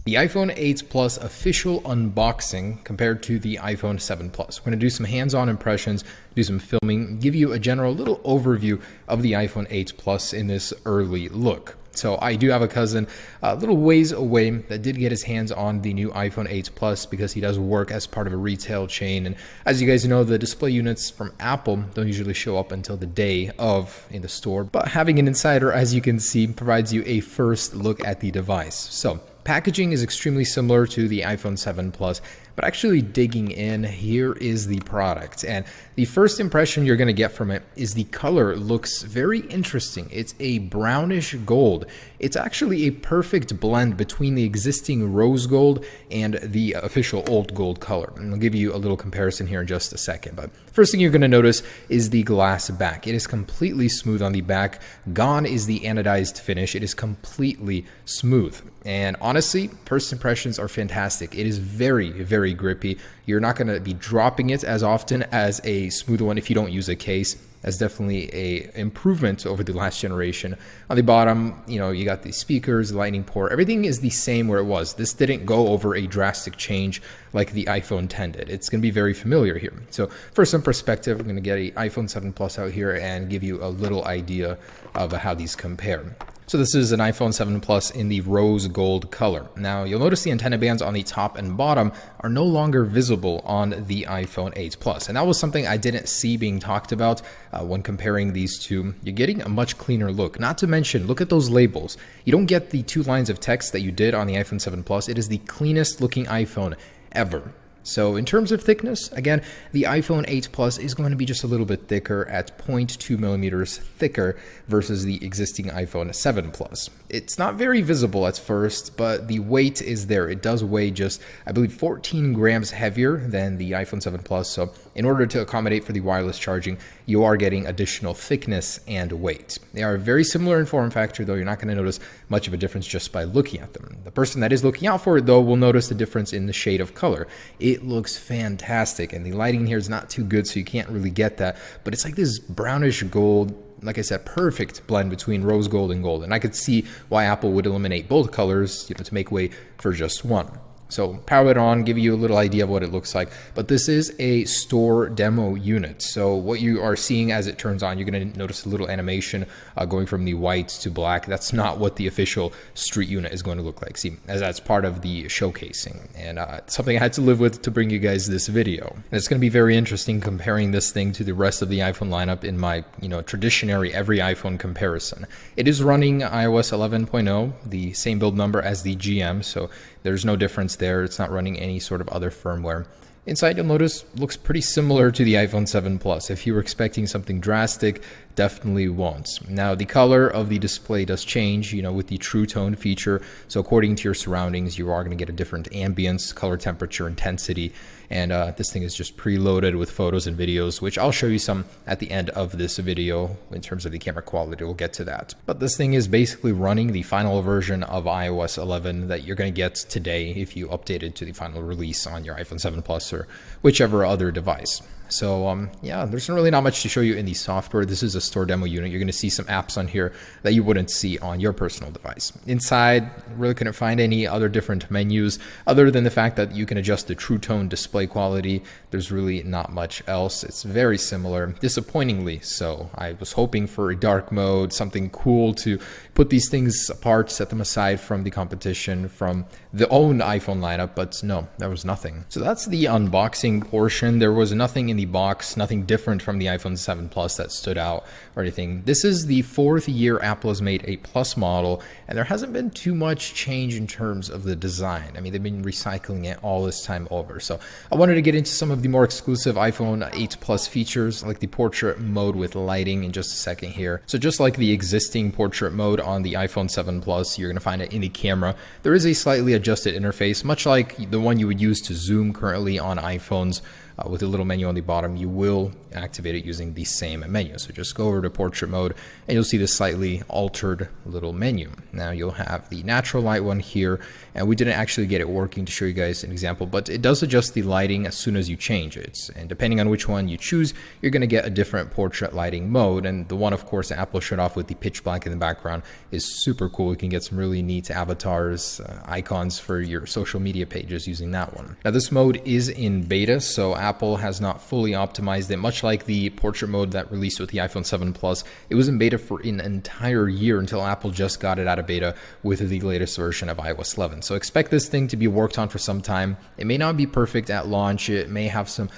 The iPhone 8 Plus official unboxing compared to the iPhone 7 Plus. We're going to do some hands-on impressions, do some filming, give you a general little overview of the iPhone 8 Plus in this early look. So I do have a cousin a little ways away that did get his hands on the new iPhone 8 Plus because he does work as part of a retail chain. And as you guys know, the display units from Apple don't usually show up until the day of in the store. But having an insider, as you can see, provides you a first look at the device. So packaging is extremely similar to the iPhone 7 Plus, but actually digging in, here is the product. And the first impression you're going to get from it is the color looks very interesting. It's a brownish gold. It's actually a perfect blend between the existing rose gold and the official old gold color. And I'll give you a little comparison here in just a second. But first thing you're going to notice is the glass back. It is completely smooth on the back. Gone is the anodized finish. It is completely smooth. And honestly, first impressions are fantastic. It is very, very grippy. You're not going to be dropping it as often as a smooth one if you don't use a case. That's definitely a improvement over the last generation. On the bottom, you got the speakers, lightning port. Everything is the same where it was. This didn't go over a drastic change like the iPhone 10 did. It's going to be very familiar here. So for some perspective, I'm going to get an iPhone 7 Plus out here and give you a little idea of how these compare. So this is an iPhone 7 Plus in the rose gold color. Now you'll notice the antenna bands on the top and bottom are no longer visible on the iPhone 8 Plus. And that was something I didn't see being talked about when comparing these two. You're getting a much cleaner look. Not to mention, look at those labels. You don't get the 2 lines of text that you did on the iPhone 7 Plus. It is the cleanest looking iPhone ever. So in terms of thickness, again, the iPhone 8 Plus is going to be just a little bit thicker at 0.2 millimeters thicker versus the existing iPhone 7 Plus. It's not very visible at first, but the weight is there. It does weigh just, I believe, 14 grams heavier than the iPhone 7 Plus. So in order to accommodate for the wireless charging, you are getting additional thickness and weight. They are very similar in form factor, though you're not going to notice much of a difference just by looking at them. The person that is looking out for it, though, will notice the difference in the shade of color. It looks fantastic, and the lighting here is not too good, so you can't really get that, but it's like this brownish gold, like I said, perfect blend between rose gold and gold. And I could see why Apple would eliminate both colors, to make way for just one. So power it on, give you a little idea of what it looks like. But this is a store demo unit. So what you are seeing as it turns on, you're going to notice a little animation going from the white to black. That's not what the official street unit is going to look like. See, as that's part of the showcasing. And it's something I had to live with to bring you guys this video. And it's going to be very interesting comparing this thing to the rest of the iPhone lineup in my, traditionary every iPhone comparison. It is running iOS 11.0, the same build number as the GM. So there's no difference there. It's not running any sort of other firmware. Inside, you'll notice, looks pretty similar to the iPhone 7 Plus. If you were expecting something drastic, definitely won't. Now, the color of the display does change, with the True Tone feature. So according to your surroundings, you are going to get a different ambience, color, temperature, intensity. And this thing is just preloaded with photos and videos, which I'll show you some at the end of this video in terms of the camera quality. We'll get to that. But this thing is basically running the final version of iOS 11 that you're going to get today if you update it to the final release on your iPhone 7 Plus or whichever other device. So yeah, there's really not much to show you in the software. This is a store demo unit. You're going to see some apps on here that you wouldn't see on your personal device. Inside, really couldn't find any other different menus other than the fact that you can adjust the True Tone display quality. There's really not much else. It's very similar, disappointingly so. I was hoping for a dark mode, something cool to put these things apart, set them aside from the competition, from the own iPhone lineup, but no, there was nothing. So that's the unboxing portion. There was nothing in the box, nothing different from the iPhone 7 Plus that stood out or anything. This is the 4th year Apple has made a Plus model, and there hasn't been too much change in terms of the design. I mean, they've been recycling it all this time over. So I wanted to get into some of the more exclusive iPhone 8 Plus features, like the portrait mode with lighting in just a second here. So just like the existing portrait mode on the iPhone 7 Plus, you're going to find it in the camera. There is a slightly adjusted interface, much like the one you would use to zoom currently on iPhones. with a little menu on the bottom, you will activate it using the same menu. So just go over to portrait mode and you'll see this slightly altered little menu. Now you'll have the natural light one here, and we didn't actually get it working to show you guys an example, but it does adjust the lighting as soon as you change it. And depending on which one you choose, you're going to get a different portrait lighting mode. And the one, of course, Apple showed off with the pitch black in the background is super cool. You can get some really neat avatars, icons for your social media pages using that one. Now this mode is in beta, so Apple has not fully optimized it. Much like the portrait mode that released with the iPhone 7 Plus, it was in beta for an entire year until Apple just got it out of beta with the latest version of iOS 11. So expect this thing to be worked on for some time. It may not be perfect at launch. It may have some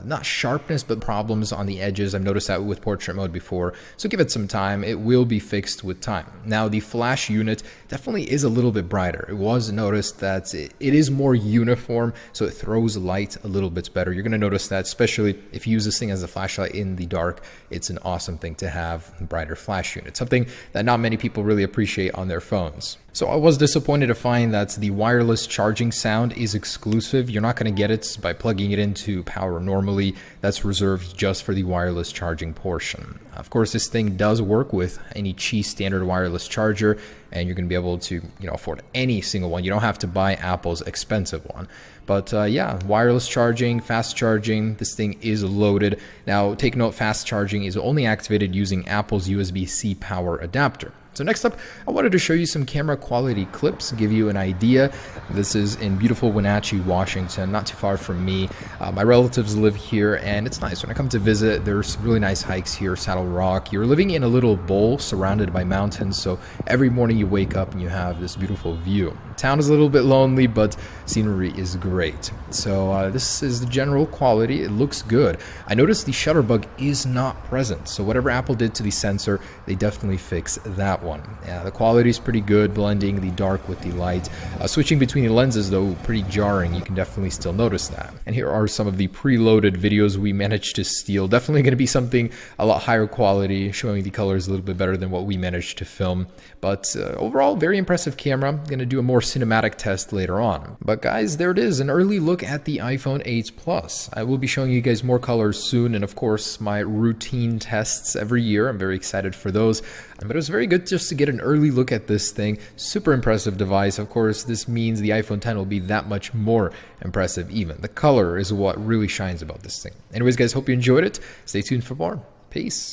not sharpness, but problems on the edges. I've noticed that with portrait mode before. So give it some time. It will be fixed with time. Now the flash unit definitely is a little bit brighter. It was noticed that it is more uniform, so it throws light a little bit better. You're going to notice that, especially if you use this thing as a flashlight in the dark. It's an awesome thing to have a brighter flash unit, something that not many people really appreciate on their phones. So I was disappointed to find that the wireless charging sound is exclusive. You're not going to get it by plugging it into power normally. That's reserved just for the wireless charging portion. Of course, this thing does work with any Qi standard wireless charger, and you're going to be able to, afford any single one. You don't have to buy Apple's expensive one. But yeah, wireless charging, fast charging, this thing is loaded. Now, take note, fast charging is only activated using Apple's USB-C power adapter. So next up, I wanted to show you some camera quality clips, give you an idea. This is in beautiful Wenatchee, Washington, not too far from me. My relatives live here, and it's nice. When I come to visit, there's really nice hikes here, Saddle Rock. You're living in a little bowl surrounded by mountains, so every morning you wake up and you have this beautiful view. Town is a little bit lonely, but scenery is great. So this is the general quality. It looks good. I noticed the shutter bug is not present, so whatever Apple did to the sensor, they definitely fixed that one. Yeah, the quality is pretty good, blending the dark with the light. Switching between the lenses, though, pretty jarring. You can definitely still notice that. And here are some of the preloaded videos we managed to steal. Definitely going to be something a lot higher quality, showing the colors a little bit better than what we managed to film. But overall, very impressive camera. I'm going to do a more cinematic test later on. But guys, there it is, an early look at the iPhone 8 Plus. I will be showing you guys more colors soon, and of course, my routine tests every year. I'm very excited for those. But it was very good just to get an early look at this thing. Super impressive device. Of course, this means the iPhone 10 will be that much more impressive even. The color is what really shines about this thing. Anyways, guys, hope you enjoyed it. Stay tuned for more. Peace.